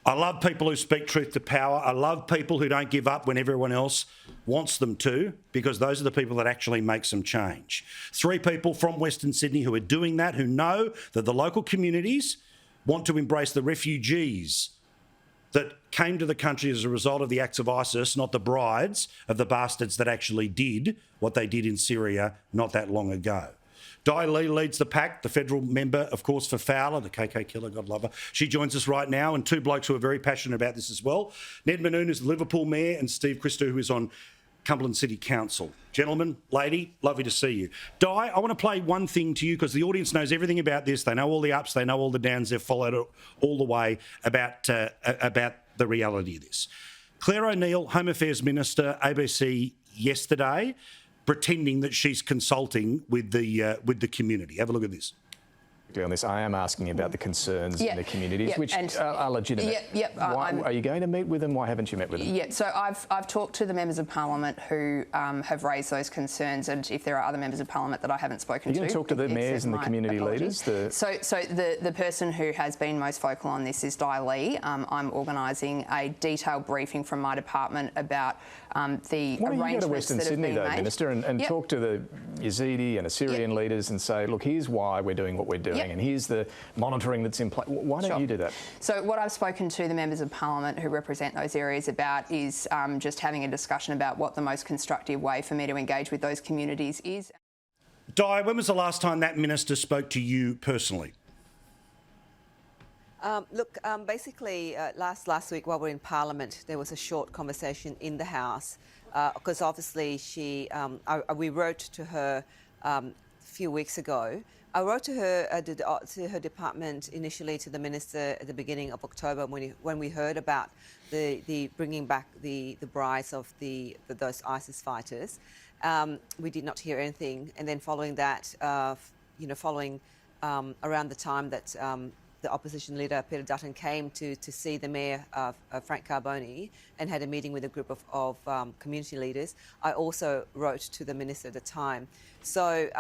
I love people who speak truth to power. I love people who don't give up when everyone else wants them to, because those are the people that actually make some change. 3 people from Western Sydney who are doing that, who know that the local communities want to embrace the refugees that came to the country as a result of the acts of ISIS, not the brides of the bastards that actually did what they did in Syria not that long ago. Dai Lee leads the pack, the federal member, of course, for Fowler, the KK killer, God love her. She joins us right now, and 2 blokes who are very passionate about this as well. Ned Manoon is the Liverpool Mayor, and Steve Christou, who is on Cumberland City Council. Gentlemen, lady, lovely to see you. Dai, I want to play one thing to you because the audience knows everything about this. They know all the ups, they know all the downs. They've followed it all the way about the reality of this. Claire O'Neill, Home Affairs Minister, ABC yesterday, pretending that she's consulting with the community. Have a look at this. On this, I am asking about the concerns in the communities, which are legitimate. Why are you going to meet with them? Why haven't you met with them? Yeah, so I've talked to the members of parliament who have raised those concerns, and if there are other members of parliament that I haven't spoken to, you can talk to the mayors and the community leaders. So the person who has been most vocal on this is Dai Lee. I'm organising a detailed briefing from my department about the arrangements that have been made. Why don't you go to Western Sydney, though, Minister, and talk to the Yazidi and Assyrian leaders and say, look, here's why we're doing what we're doing. And here's the monitoring that's in place. Why don't you do that? So what I've spoken to the members of parliament who represent those areas about is just having a discussion about what the most constructive way for me to engage with those communities is. Dai, when was the last time that minister spoke to you personally? Basically, last week while we were in Parliament, there was a short conversation in the House because obviously we wrote to her a few weeks ago. I wrote to her department initially, to the minister at the beginning of October when we heard about the bringing back the brides of those ISIS fighters. We did not hear anything, and then following that, following around the time that the opposition leader Peter Dutton came to see the mayor Frank Carbone and had a meeting with a group of community leaders, I also wrote to the minister at the time. So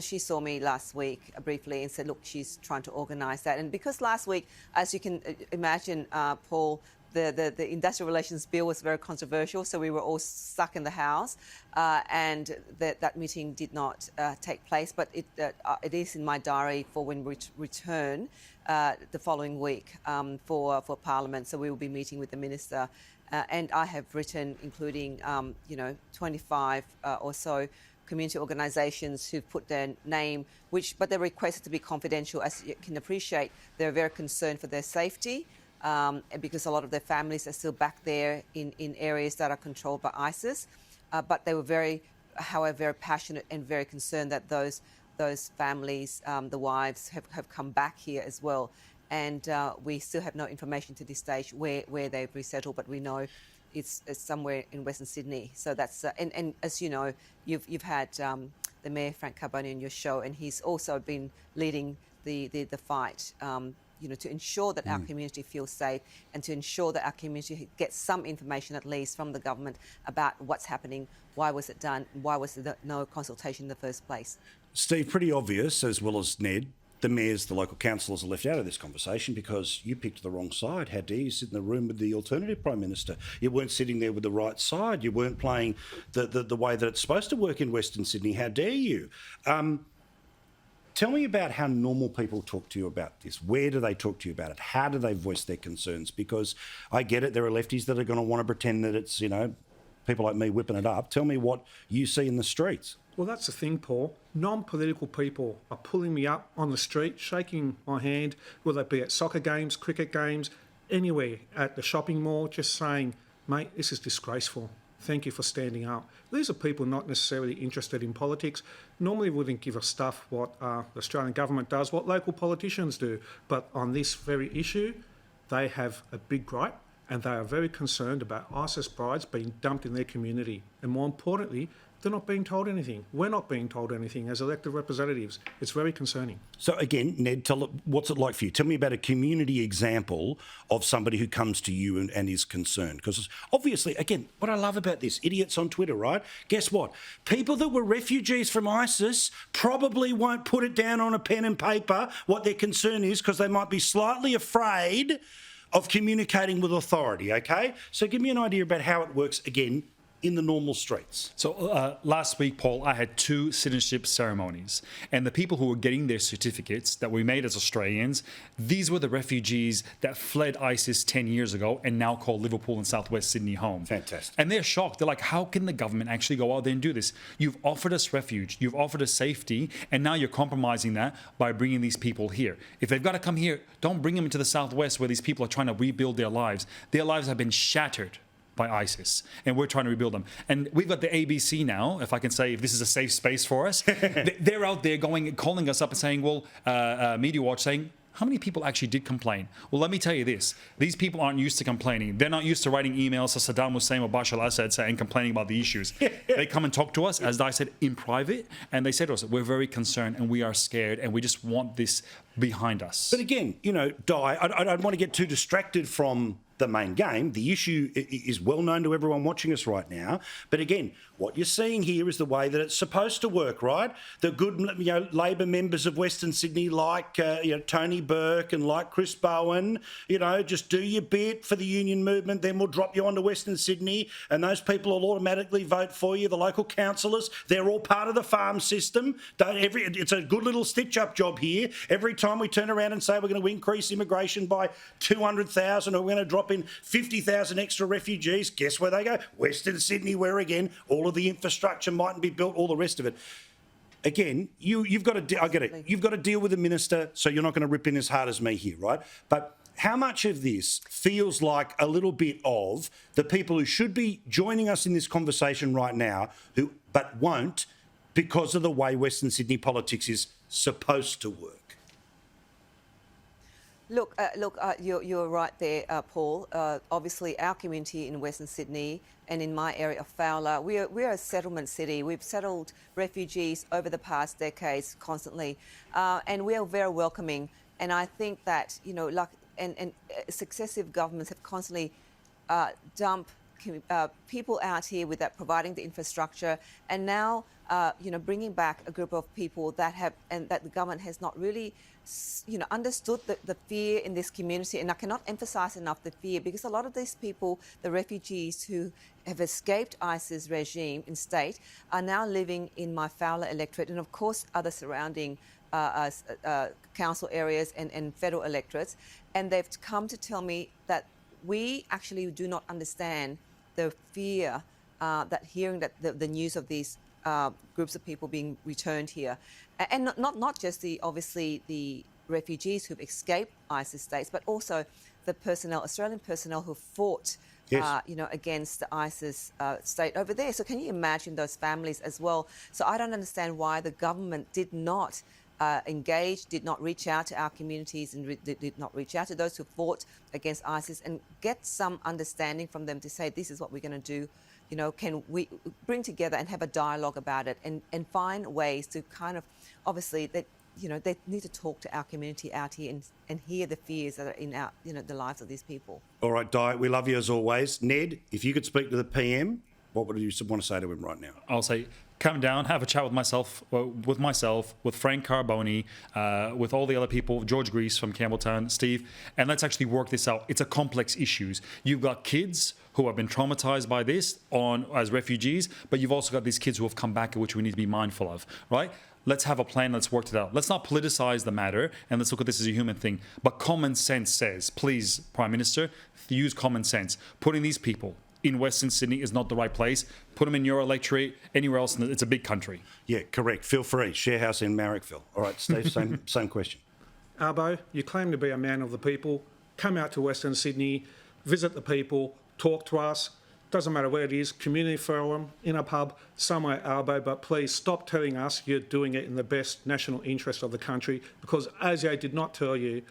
she saw me last week briefly and said, look, she's trying to organise that. And because last week, as you can imagine, Paul, the industrial relations bill was very controversial, so we were all stuck in the House, and that meeting did not take place. But it is in my diary for when we return the following week for Parliament. So we will be meeting with the minister, and I have written, including 25 or so community organisations who've put their name, but they're requested to be confidential. As you can appreciate, they're very concerned for their safety. Because a lot of their families are still back there in areas that are controlled by ISIS. But they were very passionate and very concerned that those families, the wives, have come back here as well. And we still have no information to this stage where they've resettled, but we know it's somewhere in Western Sydney. So that's and as you know, you've had the Mayor Frank Carbone on your show, and he's also been leading the fight. To ensure that our community feels safe and to ensure that our community gets some information at least from the government about what's happening, why was it done, why was there no consultation in the first place. Steve, pretty obvious, as well as Ned, the mayors, the local councillors are left out of this conversation because you picked the wrong side. How dare you sit in the room with the alternative Prime Minister? You weren't sitting there with the right side. You weren't playing the way that it's supposed to work in Western Sydney. How dare you? Tell me about how normal people talk to you about this. Where do they talk to you about it? How do they voice their concerns? Because I get it, there are lefties that are going to want to pretend that it's, people like me whipping it up. Tell me what you see in the streets. Well, that's the thing, Paul. Non-political people are pulling me up on the street, shaking my hand, whether it be at soccer games, cricket games, anywhere, at the shopping mall, just saying, mate, this is disgraceful. Thank you for standing up. These are people not necessarily interested in politics. Normally wouldn't give a stuff what the Australian government does, what local politicians do. But on this very issue, they have a big gripe and they are very concerned about ISIS brides being dumped in their community. And more importantly, they're not being told anything. We're not being told anything as elected representatives. It's very concerning. So again, Ned, what's it like for you? Tell me about a community example of somebody who comes to you and is concerned. Because obviously, again, what I love about this, idiots on Twitter, right? Guess what? People that were refugees from ISIS probably won't put it down on a pen and paper what their concern is because they might be slightly afraid of communicating with authority, okay? So give me an idea about how it works again in the normal streets. So last week, Paul, I had 2 citizenship ceremonies, and the people who were getting their certificates that we made as Australians, these were the refugees that fled ISIS 10 years ago and now call Liverpool and Southwest Sydney home. Fantastic. And they're shocked. They're like, how can the government actually go out there and do this? You've offered us refuge, you've offered us safety, and now you're compromising that by bringing these people here. If they've got to come here, don't bring them into the Southwest where these people are trying to rebuild their lives. Their lives have been shattered by ISIS, and we're trying to rebuild them. And we've got the ABC now, if I can say, if this is a safe space for us, they're out there calling us up and saying, well, Media Watch saying, how many people actually did complain? Well, let me tell you this. These people aren't used to complaining. They're not used to writing emails to Saddam Hussein or Bashar al-Assad saying, complaining about the issues. They come and talk to us, as Dai said, in private, and they say to us, we're very concerned and we are scared and we just want this behind us. But again, Dai, I don't want to get too distracted from the main game. The issue is well known to everyone watching us right now. But again, what you're seeing here is the way that it's supposed to work, right? The good, Labor members of Western Sydney, like Tony Burke and like Chris Bowen, just do your bit for the union movement. Then we'll drop you onto Western Sydney, and those people will automatically vote for you. The local councillors, they're all part of the farm system. It's a good little stitch-up job here. Every time we turn around and say we're going to increase immigration by 200,000 or we're going to drop in 50,000 extra refugees, guess where they go? Western Sydney, where again all of the infrastructure mightn't be built, all the rest of it. Again, you've got to. I get it. You've got to deal with the minister, so you're not going to rip in as hard as me here, right? But how much of this feels like a little bit of the people who should be joining us in this conversation right now, but won't because of the way Western Sydney politics is supposed to work? Look, you're right there, Paul. Obviously, our community in Western Sydney and in my area of Fowler, we're a settlement city. We've settled refugees over the past decades constantly, and we are very welcoming. And I think that successive governments have constantly dumped people out here without providing the infrastructure, and now bringing back a group of people that the government has not really understood the fear in this community. And I cannot emphasize enough the fear, because a lot of these people, the refugees who have escaped ISIS regime in state, are now living in my Fowler electorate and of course other surrounding council areas and federal electorates. And they've come to tell me that we actually do not understand the fear that hearing that the news of these groups of people being returned here, and not just the refugees who've escaped ISIS states, but also the Australian personnel who fought, yes, against the ISIS state over there. So can you imagine those families as well? So I don't understand why the government did not engage, did not reach out to our communities, and did not reach out to those who fought against ISIS and get some understanding from them to say, this is what we're going to do. Can we bring together and have a dialogue about it and find ways to kind of, obviously, that they need to talk to our community out here and hear the fears that are in our, the lives of these people. All right, Di, we love you as always. Ned, if you could speak to the PM, what would you want to say to him right now? I'll say, come down, have a chat with myself, with Frank Carboni, with all the other people, George Grease from Campbelltown, Steve, and let's actually work this out. It's a complex issue. You've got kids who have been traumatized by this as refugees, but you've also got these kids who have come back, which we need to be mindful of, right? Let's have a plan. Let's work it out. Let's not politicize the matter, and let's look at this as a human thing. But common sense says, please, Prime Minister, use common sense. Putting these people in Western Sydney is not the right place. Put them in your electorate, anywhere else. It's a big country. Yeah, correct. Feel free. Share house in Marrickville. All right, Steve, same question. Arbo, you claim to be a man of the people. Come out to Western Sydney, visit the people, talk to us. Doesn't matter where it is, community forum, in a pub, somewhere, Arbo, but please stop telling us you're doing it in the best national interest of the country, because ASIO did not tell you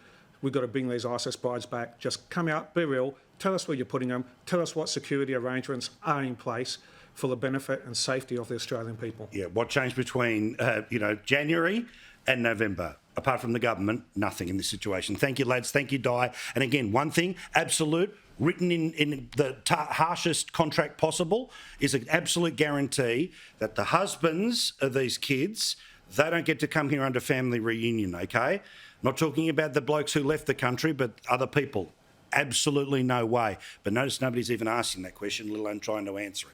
we've got to bring these ISIS brides back. Just come out, be real, tell us where you're putting them, tell us what security arrangements are in place for the benefit and safety of the Australian people. Yeah, what changed between, January and November? Apart from the government, nothing in this situation. Thank you, lads. Thank you, Di. And again, one thing, absolute, written in the harshest contract possible, is an absolute guarantee that the husbands of these kids, they don't get to come here under family reunion, okay? Not talking about the blokes who left the country, but other people. Absolutely no way. But notice nobody's even asking that question, let alone trying to answer it.